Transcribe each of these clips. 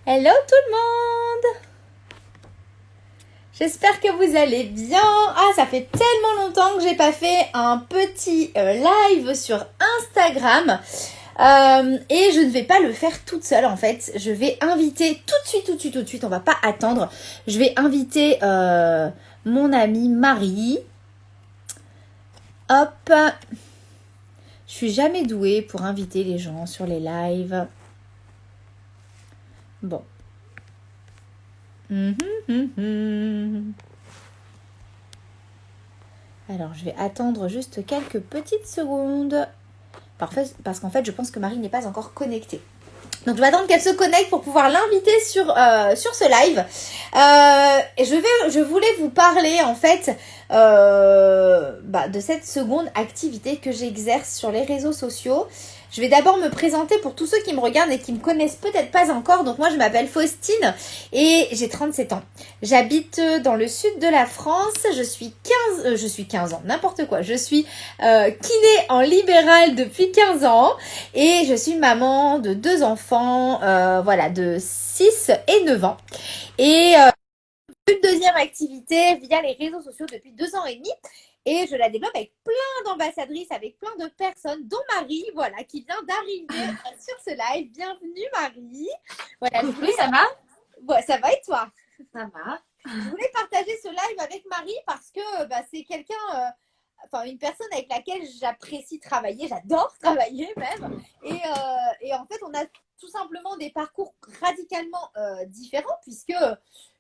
Hello tout le monde. J'espère que vous allez bien. Ah, ça fait tellement longtemps que j'ai pas fait un petit live sur Instagram. Et je ne vais pas le faire toute seule en fait. Je vais inviter tout de suite, on va pas attendre. Je vais inviter mon amie Marie. Hop. Je suis jamais douée pour inviter les gens sur les lives. Bon. Alors, je vais attendre juste quelques petites secondes. Parfait, parce qu'en fait, je pense que Marie n'est pas encore connectée. Donc, je vais attendre qu'elle se connecte pour pouvoir l'inviter sur ce live. Et je voulais vous parler, en fait, de cette seconde activité que j'exerce sur les réseaux sociaux. Je vais d'abord me présenter pour tous ceux qui me regardent et qui me connaissent peut-être pas encore. Donc moi, je m'appelle Faustine et j'ai 37 ans. J'habite dans le sud de la France. Je suis 15 ans, n'importe quoi. Je suis kiné en libéral depuis 15 ans et je suis maman de 2 enfants, de 6 et 9 ans. Et une deuxième activité via les réseaux sociaux depuis 2 ans et demi. Et je la développe avec plein d'ambassadrices, avec plein de personnes, dont Marie, voilà, qui vient d'arriver sur ce live. Bienvenue Marie. Voilà, Coucou, ça va? Ouais, ça va et toi? Ça va. Je voulais partager ce live avec Marie parce que c'est quelqu'un, une personne avec laquelle j'apprécie travailler, j'adore travailler même. Et en fait, on a tout simplement des parcours radicalement différents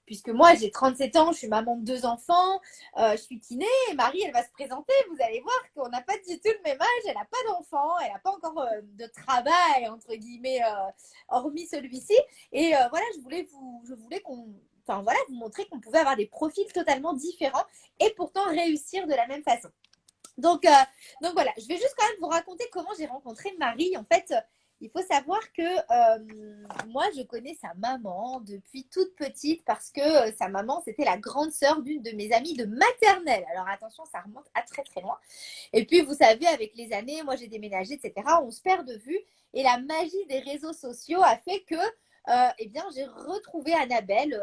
puisque moi j'ai 37 ans, je suis maman de 2 enfants, je suis kiné et Marie elle va se présenter, vous allez voir qu'on n'a pas du tout le même âge, elle n'a pas d'enfant, elle n'a pas encore de travail entre guillemets hormis celui-ci et je voulais vous montrer qu'on pouvait avoir des profils totalement différents et pourtant réussir de la même façon. Donc voilà, je vais juste quand même vous raconter comment j'ai rencontré Marie. En fait, il faut savoir que moi, je connais sa maman depuis toute petite parce que sa maman, c'était la grande sœur d'une de mes amies de maternelle. Alors attention, ça remonte à très très loin. Et puis, vous savez, avec les années, moi, j'ai déménagé, etc. On se perd de vue. Et la magie des réseaux sociaux a fait que j'ai retrouvé Annabelle,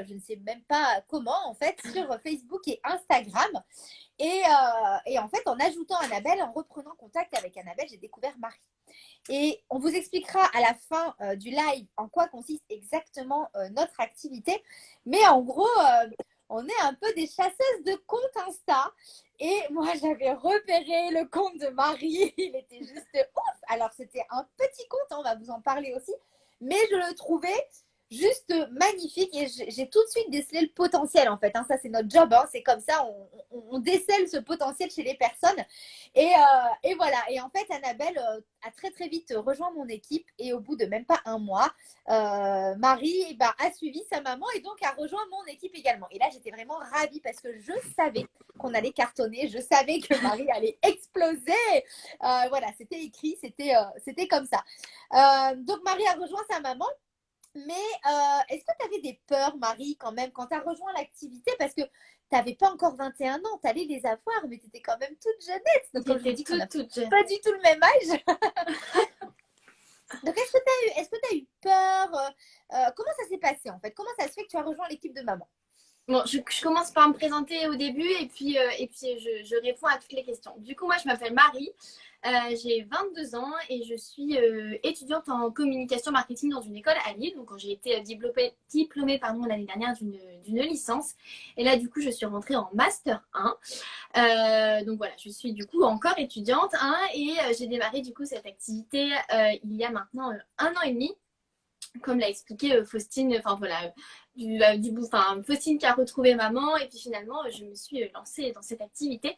je ne sais même pas comment, en fait, sur Facebook et Instagram. Et en fait, en ajoutant Annabelle, en reprenant contact avec Annabelle, j'ai découvert Marie. Et on vous expliquera à la fin du live en quoi consiste exactement notre activité. Mais en gros, on est un peu des chasseuses de comptes Insta. Et moi, j'avais repéré le compte de Marie. Il était juste ouf. Alors, c'était un petit compte, on va vous en parler aussi. Mais je le trouvais juste magnifique et j'ai tout de suite décelé le potentiel en fait. Ça, c'est notre job. C'est comme ça, on décèle ce potentiel chez les personnes. Et voilà. Et en fait, Annabelle a très très vite rejoint mon équipe et au bout de même pas un mois, Marie a suivi sa maman et donc a rejoint mon équipe également. Et là, j'étais vraiment ravie parce que je savais qu'on allait cartonner. Je savais que Marie allait exploser. C'était écrit, c'était comme ça. Donc Marie a rejoint sa maman. Mais est-ce que tu avais des peurs, Marie, quand même, quand tu as rejoint l'activité? Parce que tu n'avais pas encore 21 ans, tu allais les avoir, mais tu étais quand même toute jeunette. Donc, comme je vous dis, qu'on n'a toute jeune. pas du tout le même âge. Donc, est-ce que tu as eu peur? Comment ça s'est passé, en fait? Comment ça se fait que tu as rejoint l'équipe de maman? Bon, je commence par me présenter au début et puis je réponds à toutes les questions. Du coup, moi, je m'appelle Marie, j'ai 22 ans et je suis étudiante en communication marketing dans une école à Lille. Donc, j'ai été diplômée l'année dernière d'une licence. Et là, du coup, je suis rentrée en Master 1. Donc voilà, je suis du coup encore étudiante et j'ai démarré du coup cette activité il y a maintenant 1 an et demi. Comme l'a expliqué Faustine, Faustine qui a retrouvé maman et puis finalement je me suis lancée dans cette activité.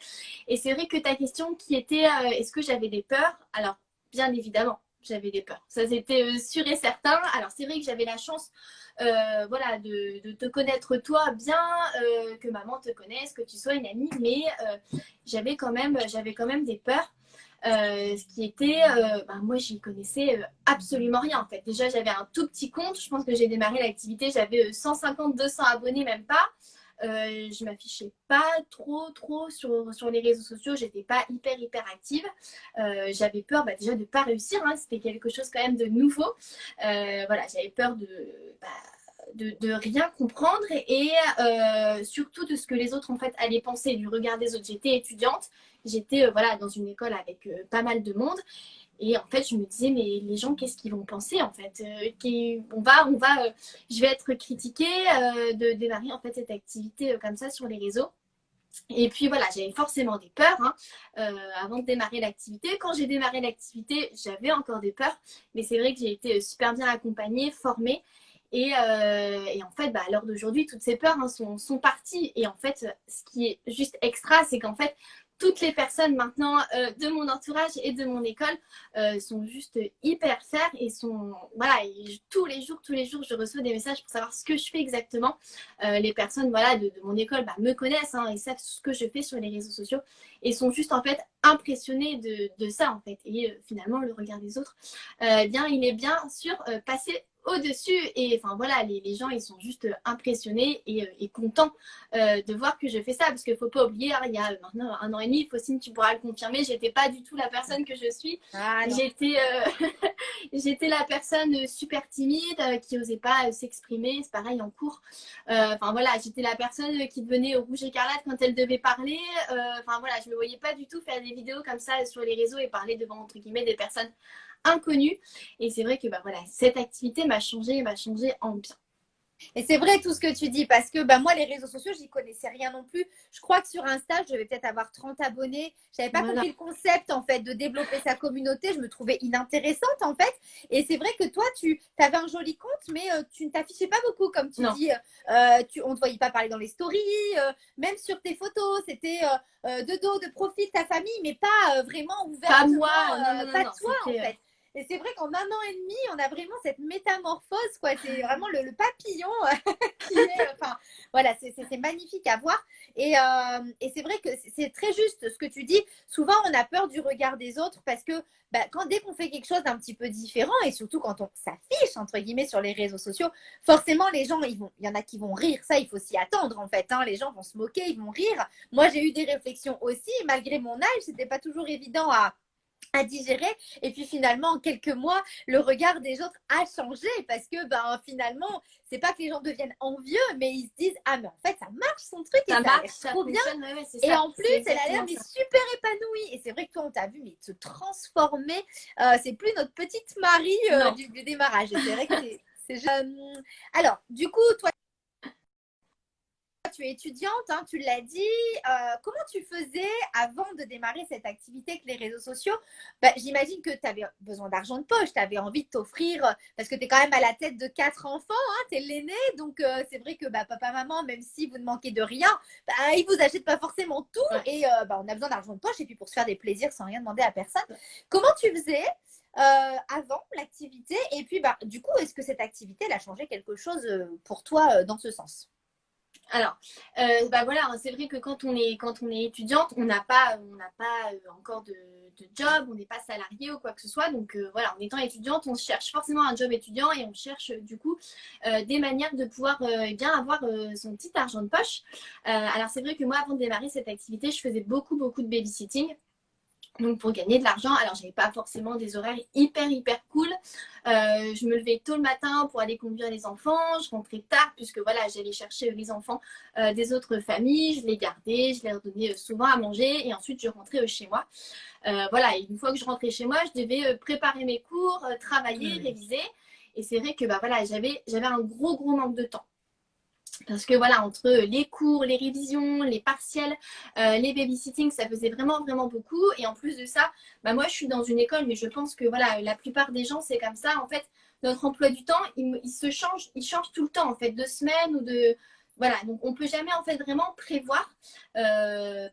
Et c'est vrai que ta question qui était est-ce que j'avais des peurs? Alors bien évidemment j'avais des peurs, ça c'était sûr et certain. Alors c'est vrai que j'avais la chance de te connaître toi bien, que maman te connaisse, que tu sois une amie, mais j'avais quand même des peurs. Ce qui était, moi j'y connaissais absolument rien en fait. Déjà j'avais un tout petit compte, je pense que j'ai démarré l'activité, j'avais 150-200 abonnés même pas. Je m'affichais pas trop sur les réseaux sociaux. J'étais pas hyper active. J'avais peur déjà de pas réussir. Hein. C'était quelque chose quand même de nouveau. Voilà, j'avais peur de rien comprendre et surtout de ce que les autres en fait allaient penser du regard des autres. J'étais étudiante, j'étais voilà dans une école avec pas mal de monde et en fait je me disais mais les gens qu'est-ce qu'ils vont penser en fait je vais être critiquée de démarrer en fait cette activité comme ça sur les réseaux. Et puis voilà, j'avais forcément des peurs hein, avant de démarrer l'activité. Quand j'ai démarré l'activité, j'avais encore des peurs, mais c'est vrai que j'ai été super bien accompagnée, formée. Et en fait, à l'heure d'aujourd'hui, toutes ces peurs hein, sont parties. Et en fait, ce qui est juste extra, c'est qu'en fait, toutes les personnes maintenant de mon entourage et de mon école sont juste hyper fières et sont voilà et tous les jours je reçois des messages pour savoir ce que je fais exactement. Les personnes voilà de mon école me connaissent hein, et savent ce que je fais sur les réseaux sociaux et sont juste en fait impressionnés de ça en fait et finalement le regard des autres bien il est bien sûr passé au-dessus et enfin voilà les gens ils sont juste impressionnés et contents de voir que je fais ça parce qu'il faut pas oublier hein, il y a maintenant 1 an et demi, Faustine tu pourras le confirmer, j'étais pas du tout la personne que je suis. J'étais la personne super timide qui osait pas s'exprimer, c'est pareil en cours enfin voilà j'étais la personne qui devenait rouge écarlate quand elle devait parler enfin voilà je me voyais pas du tout faire des vidéos comme ça sur les réseaux et parler devant entre guillemets des personnes inconnues et c'est vrai que voilà cette activité m'a changé en bien. Et c'est vrai tout ce que tu dis parce que moi, les réseaux sociaux, j'y connaissais rien non plus. Je crois que sur Insta, je devais peut-être avoir 30 abonnés. Je n'avais pas compris le concept en fait de développer sa communauté. Je me trouvais inintéressante en fait. Et c'est vrai que toi, tu avais un joli compte, mais tu ne t'affichais pas beaucoup comme tu dis. On ne te voyait pas parler dans les stories, même sur tes photos. C'était de dos, de profil, ta famille, mais pas vraiment ouvertement. Pas moi, pas toi en fait. Et c'est vrai qu'en 1 an et demi, on a vraiment cette métamorphose, quoi. C'est vraiment le papillon qui est. Enfin, voilà, c'est magnifique à voir. Et c'est vrai que c'est très juste ce que tu dis. Souvent, on a peur du regard des autres parce que dès qu'on fait quelque chose d'un petit peu différent, et surtout quand on s'affiche, entre guillemets, sur les réseaux sociaux, forcément, les gens, il y en a qui vont rire. Ça, il faut s'y attendre, en fait. Hein. Les gens vont se moquer, ils vont rire. Moi, j'ai eu des réflexions aussi. Malgré mon âge, c'était pas toujours évident à digérer et puis finalement en quelques mois le regard des autres a changé parce que finalement c'est pas que les gens deviennent envieux mais ils se disent ah mais en fait ça marche son truc et ça a l'air trop bien et en plus elle a l'air mais super épanouie et c'est vrai que toi on t'a vu mais te transformer c'est plus notre petite Marie du démarrage et c'est vrai que c'est alors du coup toi tu es étudiante, hein, tu l'as dit. Comment tu faisais avant de démarrer cette activité avec les réseaux sociaux? J'imagine que tu avais besoin d'argent de poche, tu avais envie de t'offrir, parce que tu es quand même à la tête de 4 enfants, hein, tu es l'aîné, donc c'est vrai que papa, maman, même si vous ne manquez de rien, ils ne vous achètent pas forcément tout, et on a besoin d'argent de poche, et puis pour se faire des plaisirs sans rien demander à personne. Comment tu faisais avant l'activité? Et puis, du coup, est-ce que cette activité, elle a changé quelque chose pour toi dans ce sens? Alors, voilà, c'est vrai que quand on est étudiante, on n'a pas encore de job, on n'est pas salarié ou quoi que ce soit. Donc voilà, en étant étudiante, on cherche forcément un job étudiant et on cherche du coup des manières de pouvoir bien avoir son petit argent de poche. Alors c'est vrai que moi, avant de démarrer cette activité, je faisais beaucoup de babysitting. Donc pour gagner de l'argent, alors j'avais pas forcément des horaires hyper cool. Je me levais tôt le matin pour aller conduire les enfants, je rentrais tard puisque voilà j'allais chercher les enfants des autres familles, je les gardais, je leur donnais souvent à manger et ensuite je rentrais chez moi. Voilà, et une fois que je rentrais chez moi, je devais préparer mes cours, travailler, réviser. Et c'est vrai que voilà j'avais un gros manque de temps. Parce que voilà, entre les cours, les révisions, les partiels, les babysitting, ça faisait vraiment beaucoup. Et en plus de ça, moi je suis dans une école, mais je pense que voilà, la plupart des gens, c'est comme ça. En fait, notre emploi du temps, il change tout le temps, en fait, de semaine ou de. Voilà, donc on ne peut jamais en fait vraiment prévoir un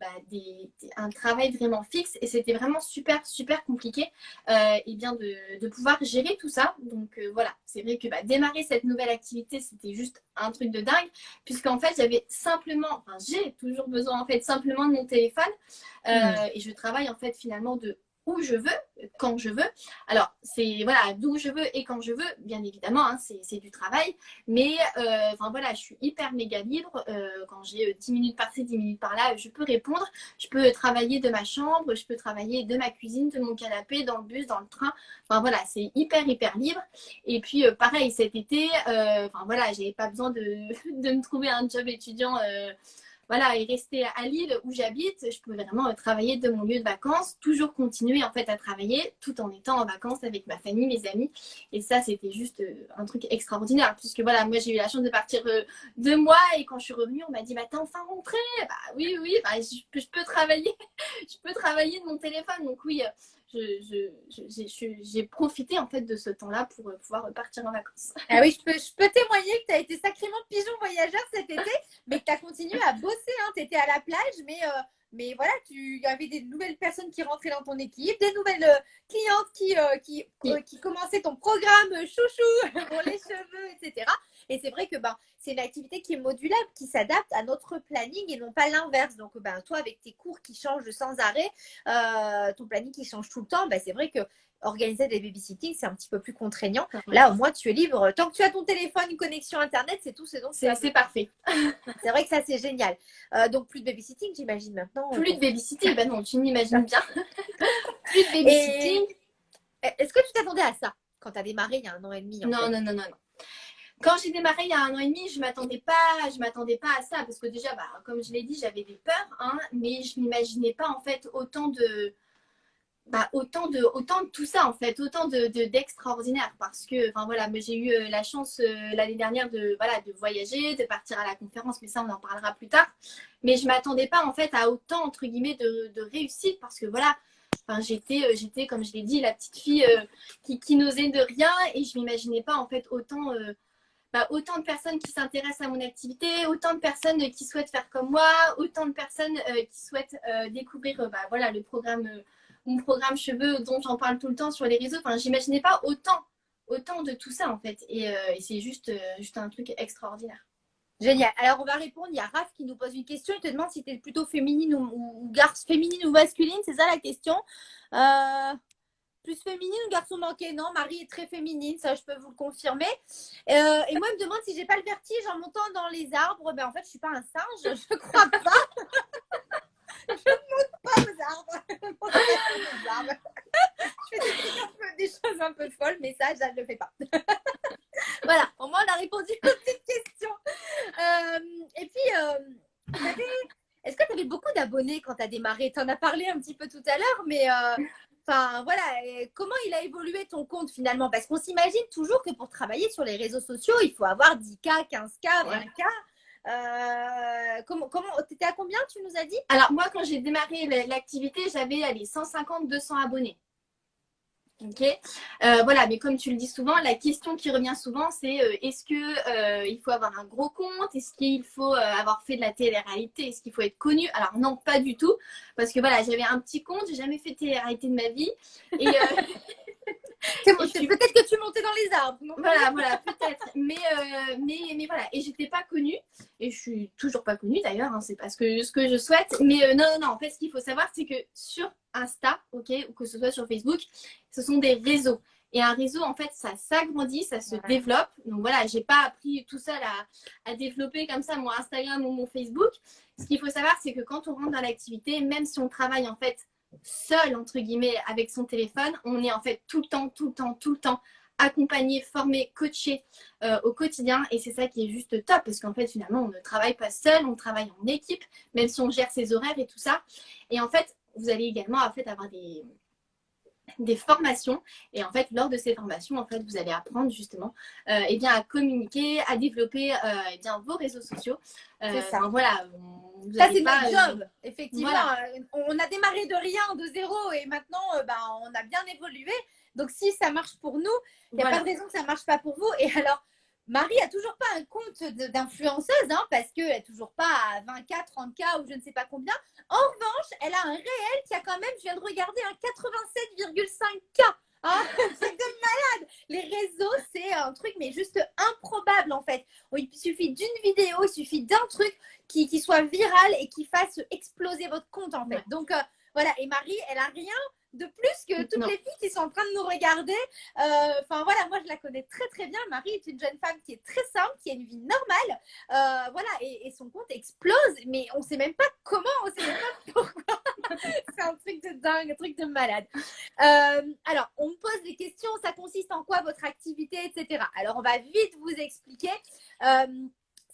travail vraiment fixe et c'était vraiment super compliqué et bien de pouvoir gérer tout ça. Donc voilà, c'est vrai que démarrer cette nouvelle activité, c'était juste un truc de dingue puisqu'en fait j'ai toujours besoin en fait simplement de mon téléphone et je travaille en fait finalement de où je veux, quand je veux. Alors, c'est voilà, d'où je veux et quand je veux, bien évidemment, hein, c'est du travail. Mais enfin voilà, je suis hyper méga libre. Quand j'ai 10 minutes par-ci, 10 minutes par-là, je peux répondre. Je peux travailler de ma chambre, je peux travailler de ma cuisine, de mon canapé, dans le bus, dans le train. Enfin voilà, c'est hyper, hyper libre. Et puis pareil, cet été, enfin voilà, j'avais pas besoin de, de me trouver un job étudiant. Voilà, et rester à Lille où j'habite, je peux vraiment travailler de mon lieu de vacances, toujours continuer en fait à travailler tout en étant en vacances avec ma famille, mes amis. Et ça, c'était juste un truc extraordinaire puisque voilà, moi j'ai eu la chance de partir 2 mois et quand je suis revenue, on m'a dit bah t'es enfin rentrée. Bah oui, oui, bah, je peux travailler, je peux travailler de mon téléphone. Donc oui, j'ai profité en fait de ce temps-là pour pouvoir partir en vacances. Ah oui, je peux témoigner que tu as été sacrément pigeon voyageur cet été, mais que tu as continué à bosser. Hein. Tu étais à la plage, mais voilà, il y avait des nouvelles personnes qui rentraient dans ton équipe, des nouvelles clientes qui commençaient ton programme chouchou pour les cheveux, etc. Et c'est vrai que c'est une activité qui est modulable, qui s'adapte à notre planning et non pas l'inverse. Donc, toi, avec tes cours qui changent sans arrêt, ton planning qui change tout le temps, c'est vrai que organiser des babysitting, c'est un petit peu plus contraignant. Là, au moins, tu es libre. Tant que tu as ton téléphone, une connexion Internet, c'est tout ce dont c'est parfait. C'est vrai que ça, c'est génial. Donc, plus de babysitting, j'imagine maintenant. Plus de babysitting, ben non, tu n'imagines bien. Plus de babysitting. Est-ce que tu t'attendais à ça quand tu as démarré il y a 1 an et demi Non. Quand j'ai démarré il y a 1 an et demi, je m'attendais pas à ça parce que déjà, comme je l'ai dit, j'avais des peurs, hein, mais je m'imaginais pas en fait autant de tout ça en fait, autant d'extraordinaire parce que enfin voilà, j'ai eu la chance l'année dernière de voyager, de partir à la conférence, mais ça on en parlera plus tard. Mais je m'attendais pas en fait à autant entre guillemets de réussite parce que voilà, enfin j'étais comme je l'ai dit la petite fille qui n'osait de rien et je m'imaginais pas en fait autant de personnes qui s'intéressent à mon activité, autant de personnes qui souhaitent faire comme moi, autant de personnes qui souhaitent découvrir le programme mon programme cheveux dont j'en parle tout le temps sur les réseaux. Enfin, j'imaginais pas autant de tout ça en fait. Et c'est juste un truc extraordinaire. Génial. Alors, on va répondre. Il y a Raph qui nous pose une question. Il te demande si tu es plutôt féminine féminine ou masculine. C'est ça la question. Plus féminine ou garçon manqué? Non, Marie est très féminine, ça je peux vous le confirmer. Et moi, elle me demande si j'ai pas le vertige en montant dans les arbres. En fait, je suis pas un singe, je crois pas. Je ne monte pas aux arbres. Je fais des choses un peu folles, mais ça, je ne le fais pas. Voilà, au moins on a répondu aux petites questions. Et puis, est-ce que tu avais beaucoup d'abonnés quand tu as démarré? Tu en as parlé un petit peu tout à l'heure, mais enfin voilà, comment il a évolué ton compte finalement? Parce qu'on s'imagine toujours que pour travailler sur les réseaux sociaux, il faut avoir 10K, 15K, 20K. T'étais à combien, tu nous as dit? Alors moi quand j'ai démarré l'activité, j'avais 150-200 abonnés. Ok, voilà, mais comme tu le dis souvent, la question qui revient souvent, c'est est-ce que il faut avoir un gros compte? Est-ce qu'il faut avoir fait de la télé-réalité? Est-ce qu'il faut être connu? Alors non, pas du tout, parce que voilà, j'avais un petit compte, j'ai jamais fait de télé-réalité de ma vie. Et, peut-être que tu montais dans les arbres. Non, voilà, peut-être. Mais voilà, et j'étais pas connue, et je suis toujours pas connue d'ailleurs, hein, c'est pas ce que je souhaite. Mais non, en fait, ce qu'il faut savoir, c'est que sur Insta, ok, ou que ce soit sur Facebook, ce sont des réseaux. Et un réseau, en fait, ça s'agrandit, ça se développe. Donc voilà, j'ai pas appris tout seul à développer comme ça mon Instagram ou mon Facebook. Ce qu'il faut savoir, c'est que quand on rentre dans l'activité, même si on travaille en fait seul, entre guillemets, avec son téléphone, on est en fait tout le temps accompagné, formé, coaché au quotidien. Et c'est ça qui est juste top parce qu'en fait, finalement, on ne travaille pas seul, on travaille en équipe, même si on gère ses horaires et tout ça. Et en fait, vous allez également en fait avoir des formations et en fait lors de ces formations en fait vous allez apprendre justement à communiquer, à développer vos réseaux sociaux. C'est ça. Voilà, ça c'est notre job effectivement. Voilà. On a démarré de rien, de zéro et maintenant on a bien évolué. Donc si ça marche pour nous, il n'y a pas de raison que ça ne marche pas pour vous. Et alors Marie a toujours pas un compte d'influenceuse parce qu'elle n'est toujours pas à 20K, 30K ou je ne sais pas combien. En revanche, elle a un réel qui a quand même, je viens de regarder, un 87,5K. Hein, c'est de malade. Les réseaux, c'est un truc, mais juste improbable en fait. Il suffit d'une vidéo, il suffit d'un truc qui soit viral et qui fasse exploser votre compte en fait. Ouais. Donc voilà, et Marie, elle a rien de plus que toutes Non. les filles qui sont en train de nous regarder. Enfin voilà, moi je la connais très très bien. Marie est une jeune femme qui est très simple, qui a une vie normale. Voilà, et son compte explose, mais on ne sait même pas comment, on ne sait même pas pourquoi. C'est un truc de dingue, un truc de malade. Alors, on me pose des questions, ça consiste en quoi votre activité, etc. Alors, on va vite vous expliquer.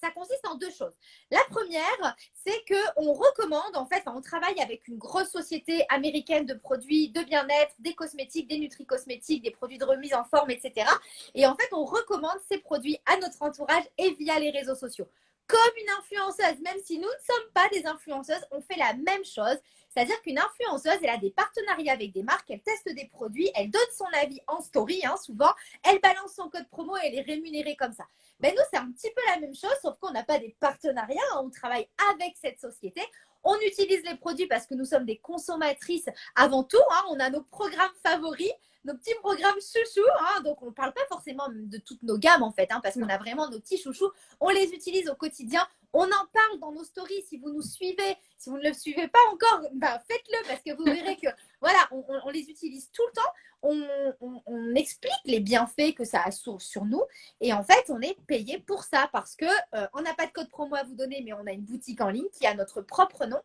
Ça consiste en deux choses. La première, c'est qu'on recommande, en fait, on travaille avec une grosse société américaine de produits de bien-être, des cosmétiques, des nutri-cosmétiques, des produits de remise en forme, etc. Et en fait, on recommande ces produits à notre entourage et via les réseaux sociaux. Comme une influenceuse, même si nous ne sommes pas des influenceuses, on fait la même chose. C'est-à-dire qu'une influenceuse, elle a des partenariats avec des marques, elle teste des produits, elle donne son avis en story, souvent, elle balance son code promo et elle est rémunérée comme ça. Ben nous, c'est un petit peu la même chose, sauf qu'on n'a pas des partenariats, on travaille avec cette société. On utilise les produits parce que nous sommes des consommatrices avant tout. On a nos programmes favoris, nos petits programmes chouchous. Donc, on ne parle pas forcément de toutes nos gammes, en fait, parce qu'on a vraiment nos petits chouchous. On les utilise au quotidien. On en parle dans nos stories. Si vous nous suivez, si vous ne le suivez pas encore, faites-le parce que vous verrez que voilà, on les utilise tout le temps. On explique les bienfaits que ça a sur nous. Et en fait, on est payé pour ça parce que on n'a pas de code promo à vous donner, mais on a une boutique en ligne qui a notre propre nom.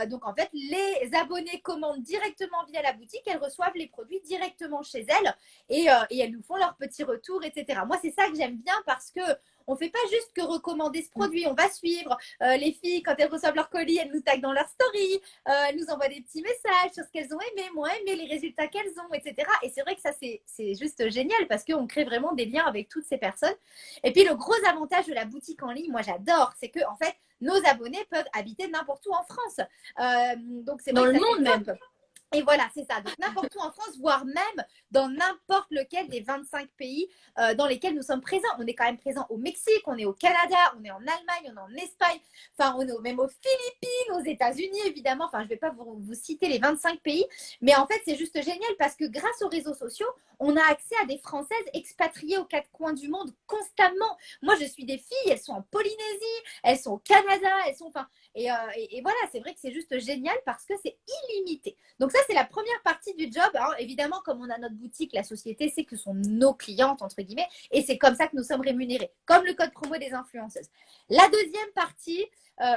Donc, en fait, les abonnés commandent directement via la boutique. Elles reçoivent les produits directement chez elles et elles nous font leur petit retour, etc. Moi, c'est ça que j'aime bien parce que on ne fait pas juste que recommander ce produit, on va suivre. Les filles, quand elles reçoivent leur colis, elles nous taguent dans leur story, elles nous envoient des petits messages sur ce qu'elles ont aimé, moins aimé, les résultats qu'elles ont, etc. Et c'est vrai que ça, c'est juste génial parce qu'on crée vraiment des liens avec toutes ces personnes. Et puis, le gros avantage de la boutique en ligne, moi j'adore, c'est que en fait, nos abonnés peuvent habiter n'importe où en France. Donc, c'est vrai Dans que le ça, monde c'est même. top. Et voilà, c'est ça. Donc, n'importe où en France, voire même dans n'importe lequel des 25 pays dans lesquels nous sommes présents. On est quand même présent au Mexique, on est au Canada, on est en Allemagne, on est en Espagne, enfin, on est même aux Philippines, aux États-Unis, évidemment. Enfin, je ne vais pas vous citer les 25 pays, mais en fait, c'est juste génial parce que grâce aux réseaux sociaux, on a accès à des Françaises expatriées aux quatre coins du monde constamment. Moi, je suis des filles, elles sont en Polynésie, elles sont au Canada, elles sont. Enfin, et voilà, c'est vrai que c'est juste génial parce que c'est illimité. Donc ça, c'est la première partie du job. Évidemment, comme on a notre boutique, la société sait que ce sont nos clientes, entre guillemets, et c'est comme ça que nous sommes rémunérés, comme le code promo des influenceuses. La deuxième partie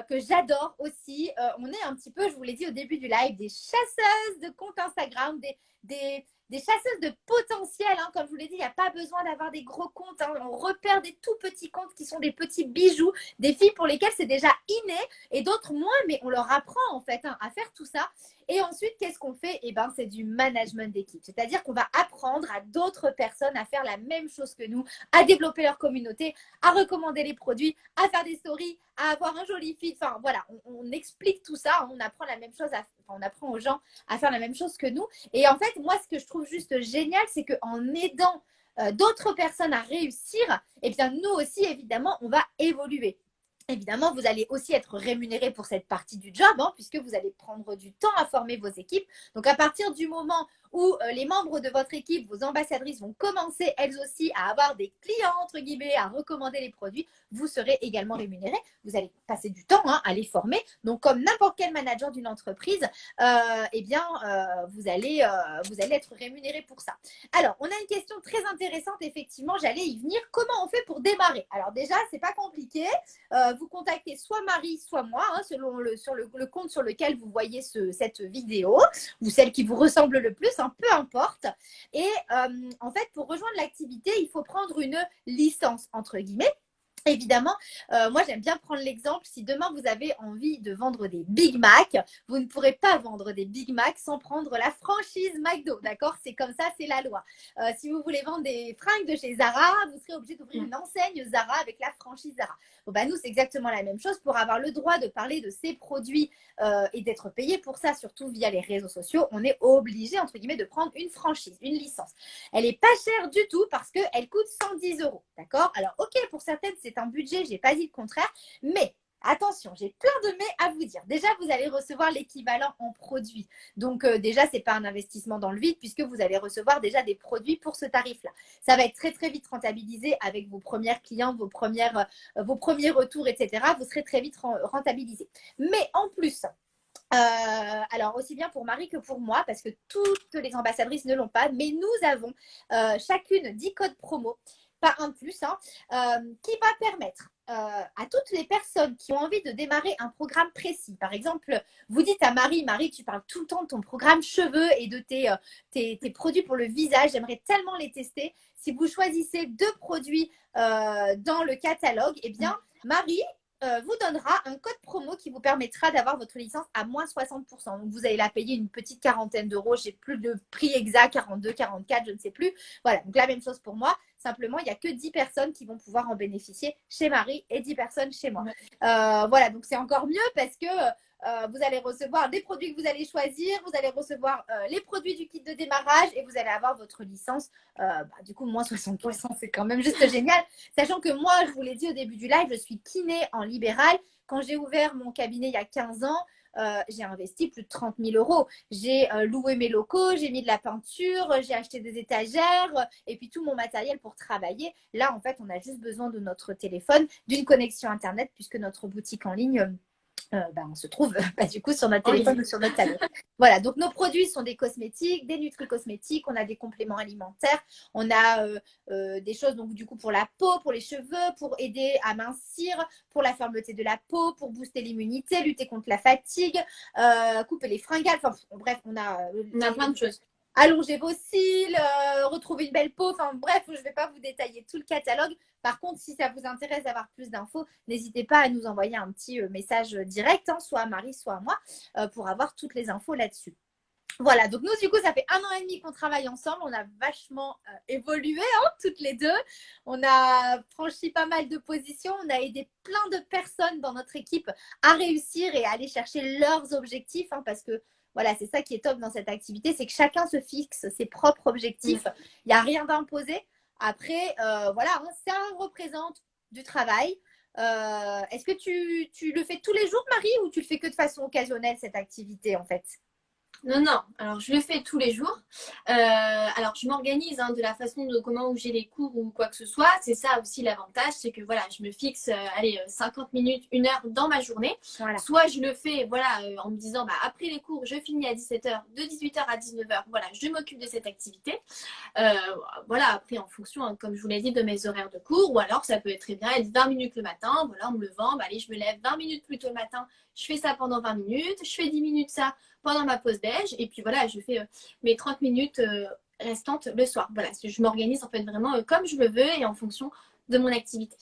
que j'adore aussi, on est un petit peu, je vous l'ai dit au début du live, des chasseuses de comptes Instagram, des chasseuses de potentiel. Comme je vous l'ai dit, il n'y a pas besoin d'avoir des gros comptes. On repère des tout petits comptes qui sont des petits bijoux, des filles pour lesquelles c'est déjà inné et d'autres moins, mais on leur apprend en fait à faire tout ça. Et ensuite, qu'est-ce qu'on fait? C'est du management d'équipe. C'est-à-dire qu'on va apprendre à d'autres personnes à faire la même chose que nous, à développer leur communauté, à recommander les produits, à faire des stories, à avoir un joli feed. Enfin, voilà, on explique tout ça. On apprend la même chose, on apprend aux gens à faire la même chose que nous. Et en fait, moi, ce que je trouve juste génial, c'est qu'en aidant d'autres personnes à réussir, eh bien, nous aussi, évidemment, on va évoluer. Évidemment, vous allez aussi être rémunéré pour cette partie du job, puisque vous allez prendre du temps à former vos équipes. Donc, à partir du moment où les membres de votre équipe, vos ambassadrices vont commencer elles aussi à avoir des clients, entre guillemets, à recommander les produits, vous serez également rémunéré. Vous allez passer du temps à les former. Donc, comme n'importe quel manager d'une entreprise, vous allez être rémunéré pour ça. Alors, on a une question très intéressante, effectivement, j'allais y venir. Comment on fait pour démarrer? Alors déjà, c'est pas compliqué. Vous contactez soit Marie, soit moi, selon le compte sur lequel vous voyez cette vidéo, ou celle qui vous ressemble le plus, peu importe. Et en fait, pour rejoindre l'activité, il faut prendre une licence, entre guillemets. Évidemment, moi j'aime bien prendre l'exemple, si demain vous avez envie de vendre des Big Mac, vous ne pourrez pas vendre des Big Mac sans prendre la franchise McDo, d'accord? C'est comme ça, c'est la loi. Si vous voulez vendre des fringues de chez Zara, vous serez obligé d'ouvrir une enseigne Zara avec la franchise Zara. Nous, c'est exactement la même chose. Pour avoir le droit de parler de ces produits et d'être payé pour ça, surtout via les réseaux sociaux, on est obligé, entre guillemets, de prendre une franchise, une licence. Elle n'est pas chère du tout parce qu'elle coûte 110 €, d'accord? Alors, ok, pour certaines, c'est un budget, je n'ai pas dit le contraire, mais attention, j'ai plein de mais à vous dire. Déjà, vous allez recevoir l'équivalent en produits. Donc, déjà, ce n'est pas un investissement dans le vide puisque vous allez recevoir déjà des produits pour ce tarif-là. Ça va être très, très vite rentabilisé avec vos premières clientes, vos premiers retours, etc. Vous serez très vite rentabilisé. Mais en plus, Alors, aussi bien pour Marie que pour moi, parce que toutes les ambassadrices ne l'ont pas, mais nous avons chacune 10 codes promo, pas un de plus, hein, qui va permettre à toutes les personnes qui ont envie de démarrer un programme précis. Par exemple, vous dites à Marie, Marie, tu parles tout le temps de ton programme cheveux et de tes produits pour le visage, j'aimerais tellement les tester. Si vous choisissez 2 produits dans le catalogue, eh bien, Marie vous donnera un code promo qui vous permettra d'avoir votre licence à moins 60%. Donc, vous allez la payer une petite quarantaine d'euros. Je n'ai plus le prix exact, 42, 44, je ne sais plus. Voilà, donc la même chose pour moi. Simplement, il n'y a que 10 personnes qui vont pouvoir en bénéficier chez Marie et 10 personnes chez moi. Voilà, donc c'est encore mieux parce que vous allez recevoir des produits que vous allez choisir, vous allez recevoir les produits du kit de démarrage et vous allez avoir votre licence. Du coup, moins 60%, c'est quand même juste génial. Sachant que moi, je vous l'ai dit au début du live, je suis kiné en libéral. Quand j'ai ouvert mon cabinet il y a 15 ans, j'ai investi plus de 30 000 euros. J'ai loué mes locaux, j'ai mis de la peinture, j'ai acheté des étagères et puis tout mon matériel pour travailler. Là, en fait, on a juste besoin de notre téléphone, d'une connexion Internet puisque notre boutique en ligne on se trouve du coup sur notre téléphone ou sur notre tablette. Voilà, donc nos produits sont des cosmétiques, des nutri-cosmétiques, on a des compléments alimentaires, on a des choses donc du coup pour la peau, pour les cheveux, pour aider à mincir, pour la fermeté de la peau, pour booster l'immunité, lutter contre la fatigue, couper les fringales, enfin bref, on a plein de choses. Allonger vos cils, retrouver une belle peau. Enfin bref, je ne vais pas vous détailler tout le catalogue. Par contre, si ça vous intéresse d'avoir plus d'infos, n'hésitez pas à nous envoyer un petit message direct, hein, soit à Marie, soit à moi, pour avoir toutes les infos là-dessus. Voilà, donc nous, du coup, ça fait 1 an et demi qu'on travaille ensemble. On a vachement évolué, hein, toutes les deux. On a franchi pas mal de positions. On a aidé plein de personnes dans notre équipe à réussir et à aller chercher leurs objectifs, hein, parce que voilà, c'est ça qui est top dans cette activité, c'est que chacun se fixe ses propres objectifs. Il n'y a rien d'imposé. Après, voilà, hein, ça représente du travail. Est-ce que tu le fais tous les jours, Marie, ou tu le fais que de façon occasionnelle, cette activité, en fait? Non, non. Alors, je le fais tous les jours. Alors, je m'organise de la façon de comment où j'ai les cours ou quoi que ce soit. C'est ça aussi l'avantage, c'est que voilà, je me fixe 50 minutes, 1 heure dans ma journée. Voilà. Soit je le fais en me disant après les cours, je finis à 17h, de 18h à 19h. Voilà, je m'occupe de cette activité. Voilà, après en fonction, comme je vous l'ai dit, de mes horaires de cours. Ou alors, ça peut être très bien être 20 minutes le matin. Voilà, en me levant, allez, je me lève 20 minutes plus tôt le matin. Je fais ça pendant 20 minutes. Je fais 10 minutes ça pendant ma pause déj et puis voilà, je fais mes 30 minutes restantes le soir. Voilà, je m'organise en fait vraiment comme je le veux et en fonction de mon activité.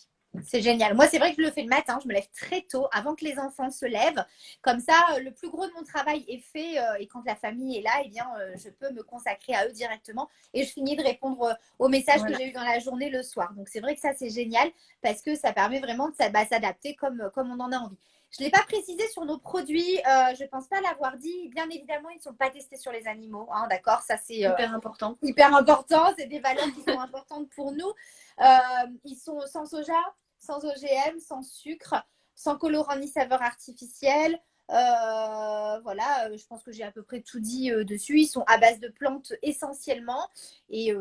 C'est génial. Moi, c'est vrai que je le fais le matin. Je me lève très tôt, avant que les enfants se lèvent. Comme ça, le plus gros de mon travail est fait. Et quand la famille est là, eh bien, je peux me consacrer à eux directement. Et je finis de répondre aux messages que j'ai eu dans la journée le soir. Donc, c'est vrai que ça, c'est génial parce que ça permet vraiment de s'adapter comme on en a envie. Je ne l'ai pas précisé sur nos produits. Je ne pense pas l'avoir dit. Bien évidemment, ils ne sont pas testés sur les animaux. Hein, d'accord, ça, c'est hyper important. Hyper important. C'est des valeurs qui sont importantes pour nous. Ils sont sans soja, sans OGM, sans sucre, sans colorant ni saveur artificielle. Voilà, je pense que j'ai à peu près tout dit dessus. Ils sont à base de plantes essentiellement et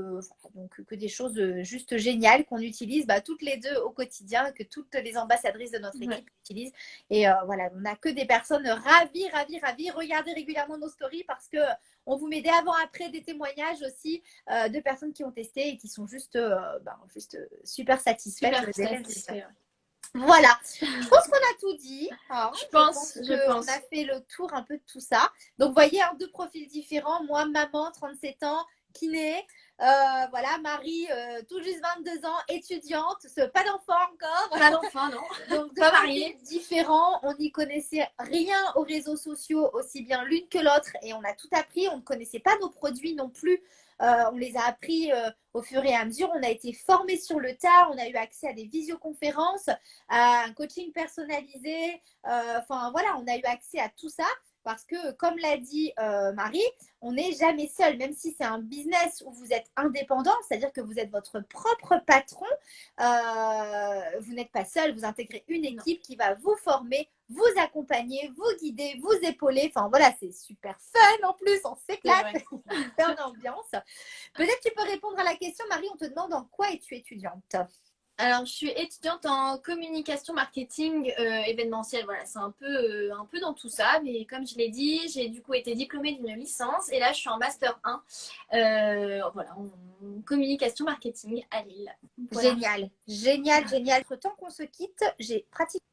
donc que des choses juste géniales qu'on utilise toutes les deux au quotidien, que toutes les ambassadrices de notre équipe utilisent. Et voilà, on n'a que des personnes ravies. Regardez régulièrement nos stories parce que on vous met des avant-après, des témoignages aussi de personnes qui ont testé et qui sont juste super satisfaites. Voilà, je pense qu'on a tout dit. Hein. Je pense. On a fait le tour un peu de tout ça. Donc, vous voyez, 2 profils différents. Moi, maman, 37 ans, kiné. Voilà, Marie, tout juste 22 ans, étudiante. Pas d'enfant encore. Pas d'enfant, non. Donc, pas mariée. Différents. On n'y connaissait rien aux réseaux sociaux, aussi bien l'une que l'autre. Et on a tout appris. On ne connaissait pas nos produits non plus. On les a appris au fur et à mesure. On a été formés sur le tas. On a eu accès à des visioconférences, à un coaching personnalisé. Voilà, on a eu accès à tout ça parce que, comme l'a dit Marie, on n'est jamais seul. Même si c'est un business où vous êtes indépendant, c'est-à-dire que vous êtes votre propre patron, vous n'êtes pas seul. Vous intégrez une équipe qui va vous former, vous accompagner, vous guider, vous épauler. Enfin, voilà, c'est super fun en plus. On s'éclate. Super ambiance. Peut-être tu peux répondre à la question, Marie. On te demande en quoi es-tu étudiante? Alors, je suis étudiante en communication marketing événementiel. Voilà, c'est un peu dans tout ça. Mais comme je l'ai dit, j'ai du coup été diplômée d'une licence et là, je suis en master 1 voilà, en communication marketing à Lille. Voilà. Génial, génial, génial. Entre temps qu'on se quitte, j'ai pratiquement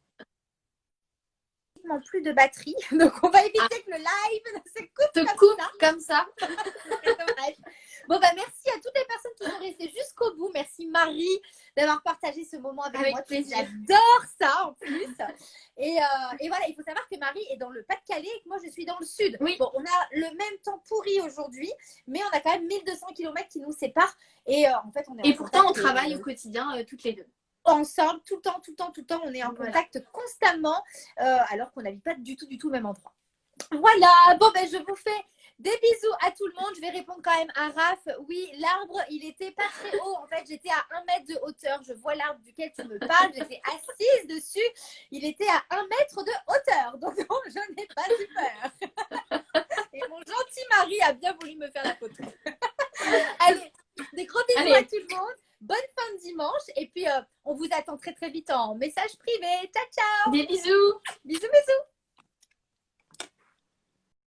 plus de batterie. Donc, on va éviter que le live ne s'écoute comme ça. Comme ça. C'est dommage. Bon, bah, merci à toutes les personnes qui sont restées jusqu'au bout. Merci Marie d'avoir partagé ce moment avec moi. Plaisir. J'adore ça en plus. Et voilà, il faut savoir que Marie est dans le Pas-de-Calais et que moi je suis dans le sud. Oui. Bon, on a le même temps pourri aujourd'hui, mais on a quand même 1200 km qui nous séparent. Et en fait, on est Et pourtant, on travaille au quotidien toutes les deux. Ensemble, tout le temps, on est en contact constamment, alors qu'on n'habite pas du tout le même endroit. Voilà, bon ben je vous fais des bisous à tout le monde. Je vais répondre quand même à Raph. Oui, l'arbre, il était pas très haut. En fait, j'étais à 1 mètre de hauteur. Je vois l'arbre duquel tu me parles. J'étais assise dessus. Il était à 1 mètre de hauteur. Donc non, je n'ai pas eu peur. Et mon gentil mari a bien voulu me faire la photo. Allez, des gros bisous à tout le monde. Bonne fin de dimanche. Et puis, on vous attend très vite en message privé. Ciao, ciao. Des bisous. Bisous, bisous.